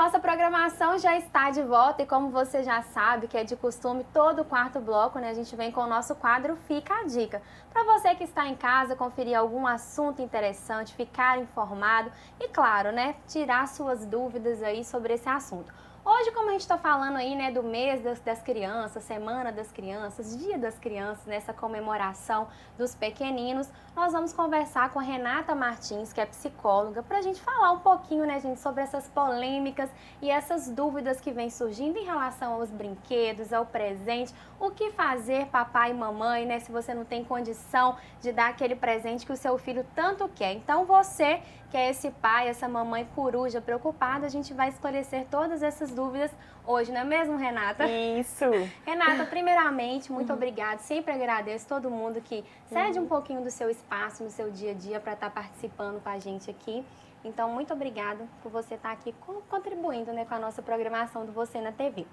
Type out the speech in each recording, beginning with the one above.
nossa programação já está de volta e como você já sabe, que é de costume, todo quarto bloco, né, a gente vem com o nosso quadro Fica a Dica. Para você que está em casa, conferir algum assunto interessante, ficar informado e, claro, né, tirar suas dúvidas aí sobre esse assunto. Hoje, como a gente está falando aí, né, do mês das crianças, Semana das Crianças, Dia das Crianças, nessa comemoração dos pequeninos, nós vamos conversar com a Renata Martins, que é psicóloga, para a gente falar um pouquinho, né, gente, sobre essas polêmicas e essas dúvidas que vêm surgindo em relação aos brinquedos, ao presente, o que fazer, papai e mamãe, né, se você não tem condição de dar aquele presente que o seu filho tanto quer. Então, você que é esse pai, essa mamãe coruja preocupada, a gente vai esclarecer todas essas dúvidas hoje, não é mesmo, Renata? Isso! Renata, primeiramente, muito obrigada. Sempre agradeço todo mundo que cede um pouquinho do seu espaço no seu dia a dia para estar participando com a gente aqui. Então, muito obrigada por você estar aqui contribuindo, né, com a nossa programação do Você na TV.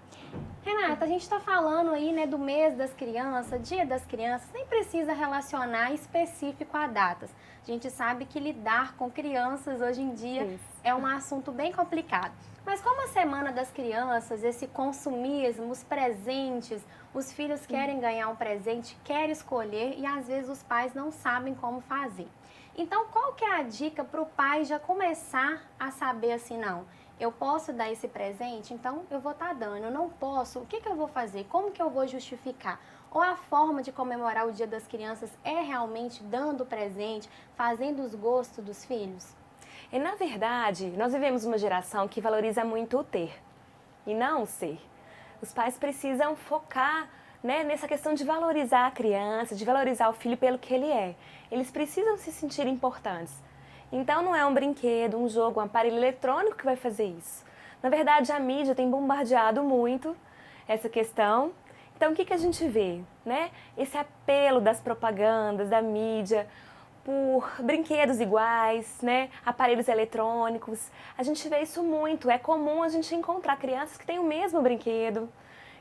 Renata, a gente está falando aí, né, do mês das crianças, Dia das Crianças, nem precisa relacionar específico a datas. A gente sabe que lidar com crianças hoje em dia é um assunto bem complicado. Mas como a Semana das Crianças, esse consumismo, os presentes, os filhos querem ganhar um presente, querem escolher e às vezes os pais não sabem como fazer. Então, qual que é a dica para o pai já começar a saber assim, não, eu posso dar esse presente, então eu vou estar dando, eu não posso, o que eu vou fazer, como que eu vou justificar? Ou a forma de comemorar o Dia das Crianças é realmente dando presente, fazendo os gostos dos filhos? E na verdade, nós vivemos uma geração que valoriza muito o ter e não o ser. Os pais precisam focar, né, nessa questão de valorizar a criança, de valorizar o filho pelo que ele é. Eles precisam se sentir importantes. Então não é um brinquedo, um jogo, um aparelho eletrônico que vai fazer isso. Na verdade, a mídia tem bombardeado muito essa questão. Então o que a gente vê, né? Esse apelo das propagandas, da mídia, por brinquedos iguais, né? Aparelhos eletrônicos. A gente vê isso muito. É comum a gente encontrar crianças que têm o mesmo brinquedo,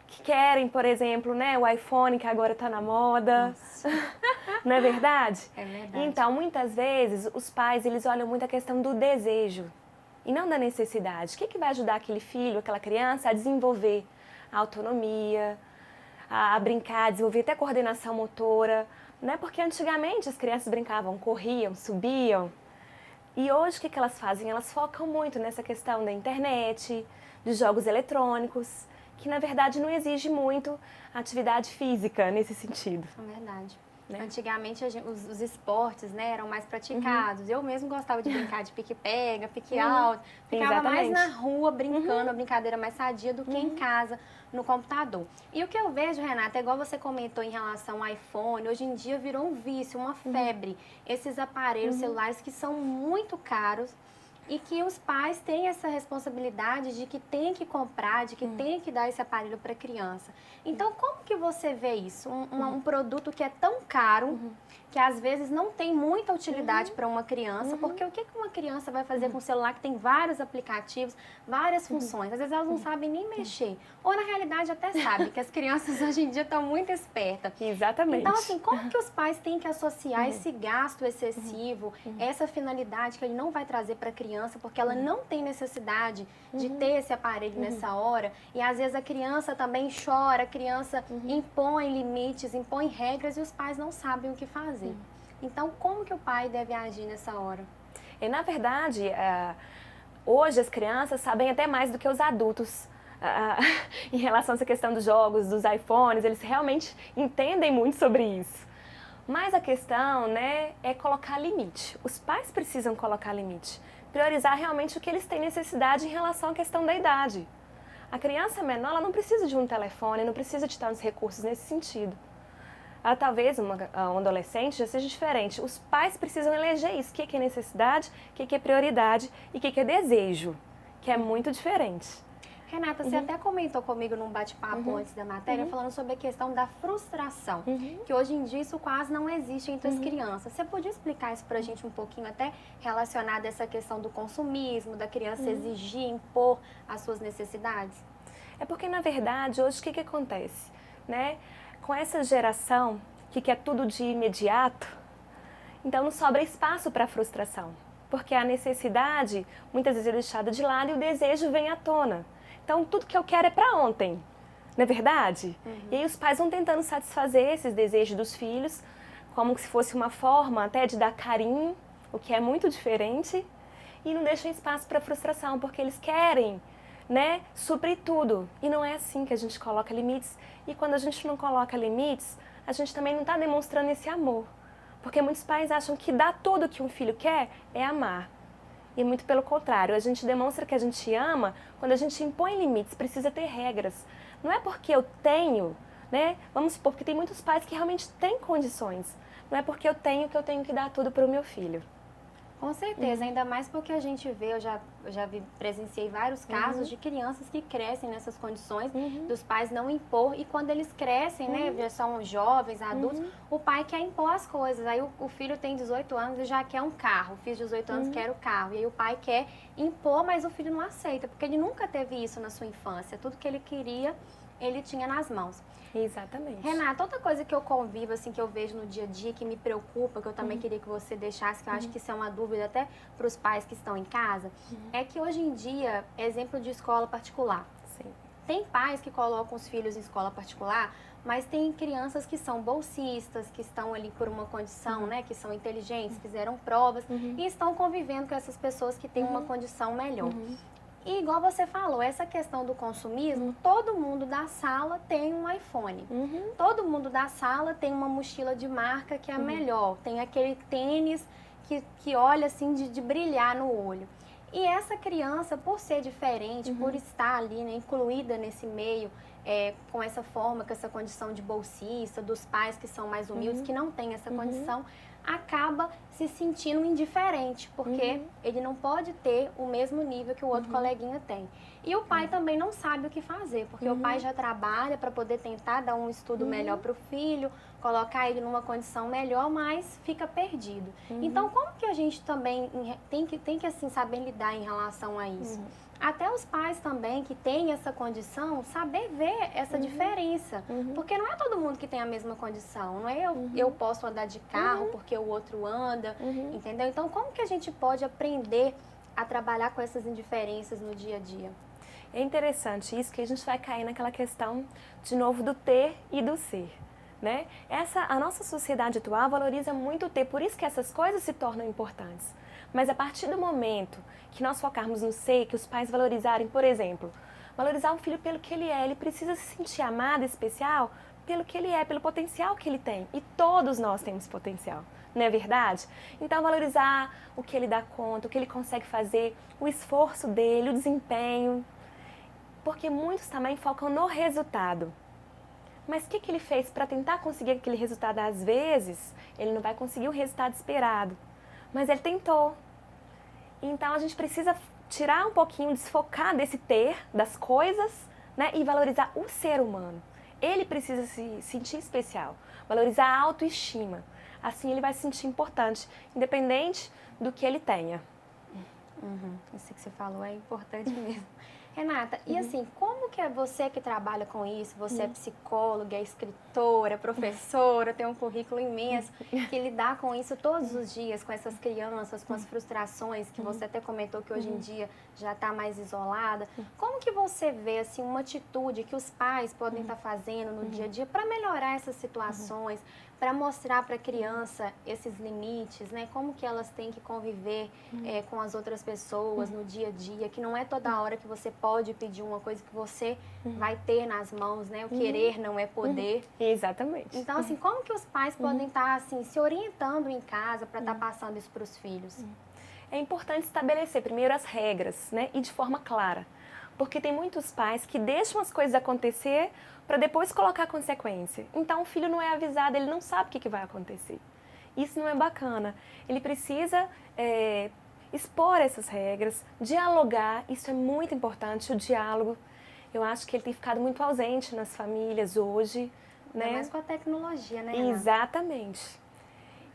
que querem, por exemplo, né, o iPhone que agora está na moda. Não é verdade? É verdade. Então, muitas vezes, os pais, eles olham muito a questão do desejo e não da necessidade. O que vai ajudar aquele filho, aquela criança a desenvolver a autonomia, a brincar, a desenvolver até coordenação motora, né? Porque antigamente as crianças brincavam, corriam, subiam. E hoje o que elas fazem? Elas focam muito nessa questão da internet, de jogos eletrônicos, que na verdade não exige muito atividade física nesse sentido. É verdade. Né? Antigamente os esportes, né, eram mais praticados. Eu mesmo gostava de brincar de pique-pega, pique-alto. Ficava mais na rua brincando, a brincadeira mais sadia do que em casa, no computador. E o que eu vejo, Renata, é igual você comentou em relação ao iPhone, hoje em dia virou um vício, uma febre. Esses aparelhos celulares que são muito caros, e que os pais têm essa responsabilidade de que tem que comprar, de que tem que dar esse aparelho para a criança. Então, como que você vê isso? Um produto que é tão caro, que às vezes não tem muita utilidade para uma criança, porque o que uma criança vai fazer com um celular que tem vários aplicativos, várias funções? Às vezes elas não sabem nem mexer. Ou, na realidade, até sabem, que as crianças hoje em dia estão muito espertas. Exatamente. Então, assim, como que os pais têm que associar esse gasto excessivo, essa finalidade que ele não vai trazer para a criança, porque ela não tem necessidade de ter esse aparelho nessa hora, e às vezes a criança também chora, a criança impõe limites, impõe regras e os pais não sabem o que fazer. Então, como que o pai deve agir nessa hora? E na verdade, hoje as crianças sabem até mais do que os adultos em relação a essa questão dos jogos, dos iPhones, eles realmente entendem muito sobre isso. Mas a questão, né, é colocar limite. Os pais precisam colocar limite. Priorizar realmente o que eles têm necessidade em relação à questão da idade. A criança menor, ela não precisa de um telefone, não precisa de tantos recursos nesse sentido. Talvez um adolescente já seja diferente. Os pais precisam eleger isso, o que é necessidade, o que é prioridade e o que é desejo, que é muito diferente. Renata, você até comentou comigo num bate-papo antes da matéria, falando sobre a questão da frustração, que hoje em dia isso quase não existe entre as crianças. Você podia explicar isso pra gente um pouquinho, até relacionado a essa questão do consumismo, da criança exigir, impor as suas necessidades? É porque, na verdade, hoje o que acontece? Né? Com essa geração que quer tudo de imediato, então não sobra espaço para a frustração. Porque a necessidade muitas vezes é deixada de lado e o desejo vem à tona. Então tudo que eu quero é para ontem, não é verdade? E aí os pais vão tentando satisfazer esses desejos dos filhos, como se fosse uma forma até de dar carinho, o que é muito diferente, e não deixam espaço para frustração, porque eles querem, né, suprir tudo. E não é assim que a gente coloca limites. E quando a gente não coloca limites, a gente também não está demonstrando esse amor. Porque muitos pais acham que dar tudo que um filho quer é amar. E muito pelo contrário, a gente demonstra que a gente ama quando a gente impõe limites, precisa ter regras. Não é porque eu tenho, né? Vamos supor, porque tem muitos pais que realmente têm condições. Não é porque eu tenho que dar tudo para o meu filho. Com certeza, ainda mais porque a gente vê, presenciei vários casos de crianças que crescem nessas condições, dos pais não impor, e quando eles crescem, né, já são jovens, adultos, o pai quer impor as coisas, aí o filho tem 18 anos e já quer um carro, o filho de 18 anos quer o carro, e aí o pai quer impor, mas o filho não aceita, porque ele nunca teve isso na sua infância, tudo que ele queria, ele tinha nas mãos. Exatamente. Renata, outra coisa que eu convivo, assim, que eu vejo no dia a dia, que me preocupa, que eu também queria que você deixasse, que eu acho que isso é uma dúvida até para os pais que estão em casa, é que hoje em dia, exemplo de escola particular. Sim. Tem pais que colocam os filhos em escola particular, mas tem crianças que são bolsistas, que estão ali por uma condição, né, que são inteligentes, fizeram provas e estão convivendo com essas pessoas que têm uma condição melhor. E igual você falou, essa questão do consumismo, todo mundo da sala tem um iPhone. Todo mundo da sala tem uma mochila de marca que é a melhor. Tem aquele tênis que olha assim de brilhar no olho. E essa criança, por ser diferente, por estar ali, né, incluída nesse meio, com essa forma, com essa condição de bolsista, dos pais que são mais humildes, que não têm essa condição, acaba se sentindo indiferente, porque ele não pode ter o mesmo nível que o outro coleguinha tem. E o pai também não sabe o que fazer, porque o pai já trabalha para poder tentar dar um estudo melhor para o filho, colocar ele numa condição melhor, mas fica perdido. Então, como que a gente também tem que assim, saber lidar em relação a isso? Até os pais também que têm essa condição, saber ver essa diferença. Porque não é todo mundo que tem a mesma condição. Não é eu posso andar de carro porque o outro anda, entendeu? Então, como que a gente pode aprender a trabalhar com essas indiferenças no dia a dia? É interessante isso, que a gente vai cair naquela questão, de novo, do ter e do ser. Né? A nossa sociedade atual valoriza muito o ter, por isso que essas coisas se tornam importantes. Mas a partir do momento que nós focarmos no ser, que os pais valorizarem, por exemplo, valorizar um filho pelo que ele precisa se sentir amado, especial, pelo que ele é, pelo potencial que ele tem. E todos nós temos potencial, não é verdade? Então valorizar o que ele dá conta, o que ele consegue fazer, o esforço dele, o desempenho. Porque muitos também focam no resultado. Mas o que ele fez para tentar conseguir aquele resultado? Às vezes, ele não vai conseguir o resultado esperado, mas ele tentou. Então, a gente precisa tirar um pouquinho, desfocar desse ter, das coisas, né, e valorizar o ser humano. Ele precisa se sentir especial, valorizar a autoestima. Assim, ele vai se sentir importante, independente do que ele tenha. Isso que você falou é importante mesmo. Renata, e assim, como que é você que trabalha com isso? Você é psicóloga, é escritora, professora, tem um currículo imenso, que lidar com isso todos os dias, com essas crianças, com as frustrações, que você até comentou que hoje em dia já está mais isolada. Como que você vê assim, uma atitude que os pais podem estar fazendo no dia a dia para melhorar essas situações, para mostrar para a criança esses limites, né? Como que elas têm que conviver com as outras pessoas no dia a dia, que não é toda hora que você pode pedir uma coisa que você vai ter nas mãos, né? O querer não é poder. Exatamente. Então, assim, como que os pais podem estar assim, se orientando em casa para estar passando isso para os filhos? É importante estabelecer primeiro as regras, né? E de forma clara. Porque tem muitos pais que deixam as coisas acontecer para depois colocar consequência. Então o filho não é avisado, ele não sabe o que vai acontecer. Isso não é bacana. Ele precisa expor essas regras, dialogar, isso é muito importante, o diálogo. Eu acho que ele tem ficado muito ausente nas famílias hoje. Né? Ainda mais com a tecnologia, né, Renata? Exatamente.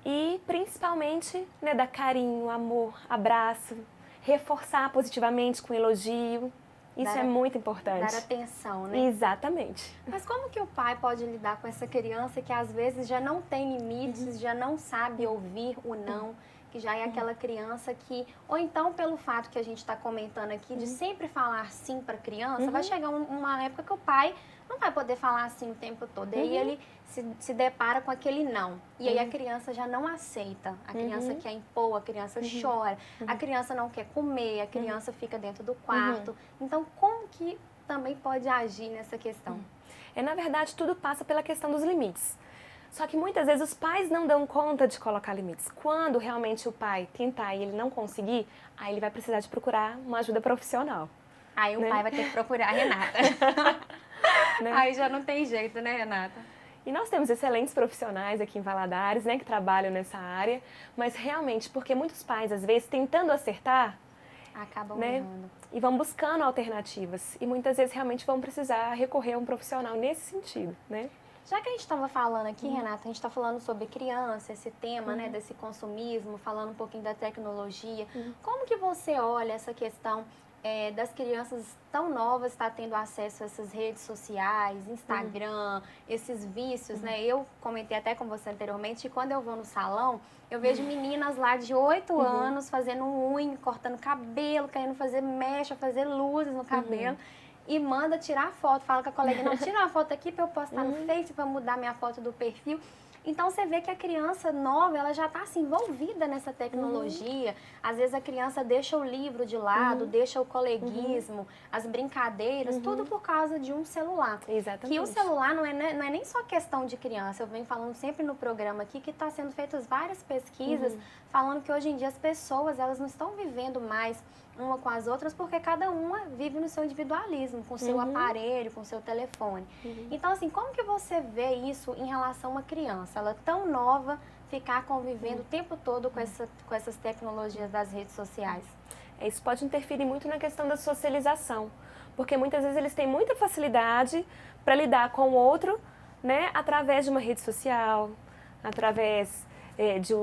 E principalmente, né, dar carinho, amor, abraço, reforçar positivamente com elogio. Isso é muito importante. Dar atenção, né? Exatamente. Mas como que o pai pode lidar com essa criança que às vezes já não tem limites, já não sabe ouvir o não, que já é aquela criança que, ou então pelo fato que a gente está comentando aqui, de sempre falar sim para a criança, vai chegar uma época que o pai não vai poder falar assim o tempo todo. E aí ele se depara com aquele não. E aí a criança já não aceita. A criança quer impor, a criança chora, a criança não quer comer, a criança fica dentro do quarto. Então, como que também pode agir nessa questão? Na verdade, tudo passa pela questão dos limites. Só que muitas vezes os pais não dão conta de colocar limites. Quando realmente o pai tentar e ele não conseguir, aí ele vai precisar de procurar uma ajuda profissional. Aí o pai vai ter que procurar a Renata. Né? Aí já não tem jeito, né, Renata? E nós temos excelentes profissionais aqui em Valadares, né, que trabalham nessa área, mas realmente, porque muitos pais, às vezes, tentando acertar, acabam né, errando. E vão buscando alternativas. E muitas vezes realmente vão precisar recorrer a um profissional nesse sentido, né? Já que a gente estava falando aqui, Renata, a gente está falando sobre criança, esse tema, né, desse consumismo, falando um pouquinho da tecnologia. Como que você olha essa questão das crianças tão novas estar tendo acesso a essas redes sociais, Instagram, esses vícios, né? Eu comentei até com você anteriormente que quando eu vou no salão, eu vejo meninas lá de 8 anos fazendo unha, cortando cabelo, querendo fazer mecha, fazer luzes no cabelo. E manda tirar foto, fala com a colega, não, tira uma foto aqui para eu postar no Face, para mudar minha foto do perfil. Então, você vê que a criança nova, ela já está assim, envolvida nessa tecnologia. Às vezes, a criança deixa o livro de lado, deixa o coleguismo, as brincadeiras, tudo por causa de um celular. Exatamente. Que o celular não é nem só questão de criança. Eu venho falando sempre no programa aqui que está sendo feitas várias pesquisas falando que hoje em dia as pessoas, elas não estão vivendo mais uma com as outras, porque cada uma vive no seu individualismo, com o seu aparelho, com o seu telefone. Então, assim, como que você vê isso em relação a uma criança? Ela tão nova, ficar convivendo o tempo todo com essas tecnologias das redes sociais? Isso pode interferir muito na questão da socialização, porque muitas vezes eles têm muita facilidade para lidar com o outro, né, através de uma rede social, através de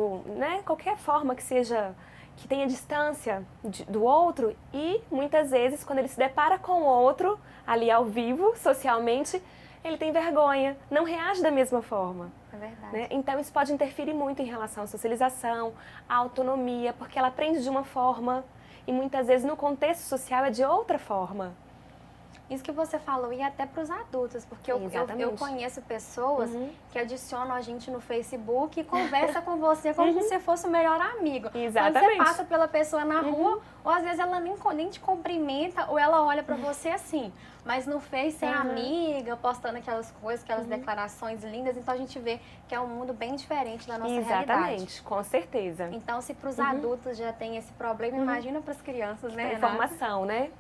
qualquer forma que seja, que tenha distância do outro, e muitas vezes quando ele se depara com o outro, ali ao vivo, socialmente, ele tem vergonha, não reage da mesma forma. É verdade. Né? Então isso pode interferir muito em relação à socialização, à autonomia, porque ela aprende de uma forma e muitas vezes no contexto social é de outra forma. Isso que você falou, e até para os adultos, porque eu conheço pessoas que adicionam a gente no Facebook e conversa com você como se você fosse o melhor amigo. Exatamente. Quando você passa pela pessoa na rua, ou às vezes ela nem te cumprimenta, ou ela olha para você assim. Mas no Face é amiga, postando aquelas coisas, aquelas declarações lindas. Então a gente vê que é um mundo bem diferente da nossa realidade. Exatamente, com certeza. Então, se para os adultos já tem esse problema, imagina para as crianças, né, Renata? Informação, né?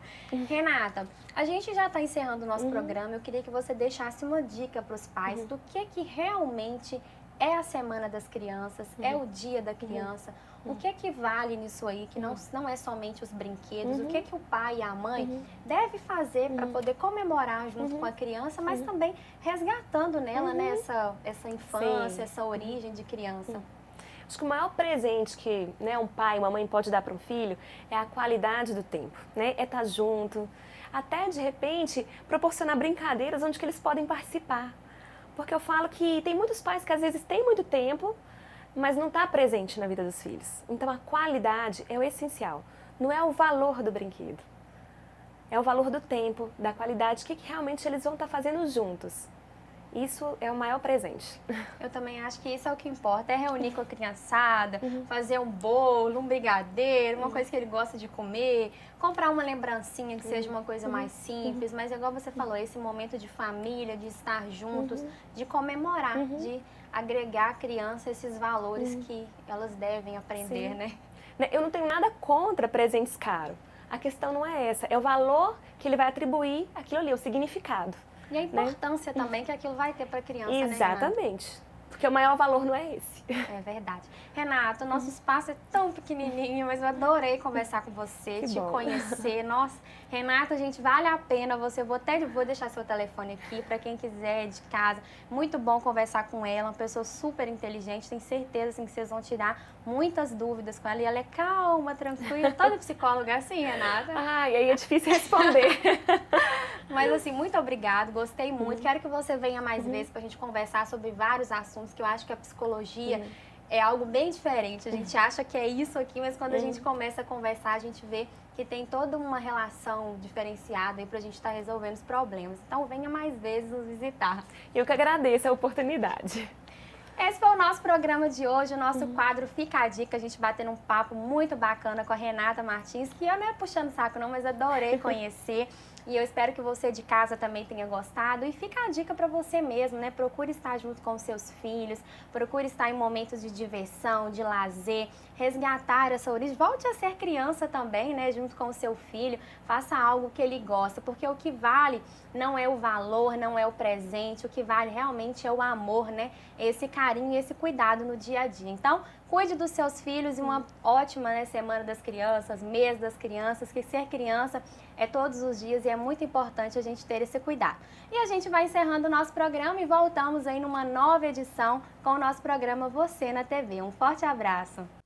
Renata, a gente já está encerrando o nosso programa. Eu queria que você deixasse uma dica para os pais do que realmente é a Semana das Crianças, é o Dia da Criança. O que vale nisso aí, que não é somente os brinquedos, o que o pai e a mãe deve fazer para poder comemorar junto com a criança, mas também resgatando nela né, essa infância, essa origem de criança. Acho que o maior presente que um pai, uma mãe pode dar para um filho é a qualidade do tempo, né? É estar junto, até de repente proporcionar brincadeiras onde que eles podem participar. Porque eu falo que tem muitos pais que às vezes têm muito tempo, mas não está presente na vida dos filhos. Então a qualidade é o essencial, não é o valor do brinquedo. É o valor do tempo, da qualidade, o que realmente eles vão estar fazendo juntos. Isso é o maior presente. Eu também acho que isso é o que importa, é reunir com a criançada, fazer um bolo, um brigadeiro, uma coisa que ele gosta de comer, comprar uma lembrancinha que seja uma coisa mais simples, mas igual você falou, esse momento de família, de estar juntos, de comemorar, de agregar à criança esses valores que elas devem aprender, né? Eu não tenho nada contra presentes caros. A questão não é essa, é o valor que ele vai atribuir àquilo ali, o significado. E a importância também que aquilo vai ter para a criança, né, exatamente. Porque o maior valor não é esse. É verdade. Renata, o nosso espaço é tão pequenininho, mas eu adorei conversar com você, te conhecer. Nossa, Renata, gente, vale a pena você. Vou deixar seu telefone aqui para quem quiser de casa. Muito bom conversar com ela, uma pessoa super inteligente. Tenho certeza assim, que vocês vão tirar muitas dúvidas com ela. E ela é calma, tranquila. Toda psicóloga é assim, Renata. Ai, aí é difícil responder. Mas assim, muito obrigada, gostei muito. Quero que você venha mais vezes para a gente conversar sobre vários assuntos que eu acho que a psicologia é algo bem diferente. A gente acha que é isso aqui, mas quando a gente começa a conversar, a gente vê que tem toda uma relação diferenciada aí pra gente estar resolvendo os problemas. Então venha mais vezes nos visitar. Eu que agradeço a oportunidade. Esse foi o nosso programa de hoje, o nosso quadro Fica a Dica, a gente batendo um papo muito bacana com a Renata Martins, que eu não é puxando saco não, mas adorei conhecer. E eu espero que você de casa também tenha gostado. E fica a dica para você mesmo, né? Procure estar junto com os seus filhos, procure estar em momentos de diversão, de lazer, resgatar essa origem. Volte a ser criança também, né? Junto com o seu filho, faça algo que ele gosta, porque o que vale não é o valor, não é o presente, o que vale realmente é o amor, né? Esse carinho e esse cuidado no dia a dia. Então, cuide dos seus filhos e uma ótima, né, Semana das Crianças, mês das crianças, que ser criança é todos os dias e é muito importante a gente ter esse cuidado. E a gente vai encerrando o nosso programa e voltamos aí numa nova edição com o nosso programa Você na TV. Um forte abraço!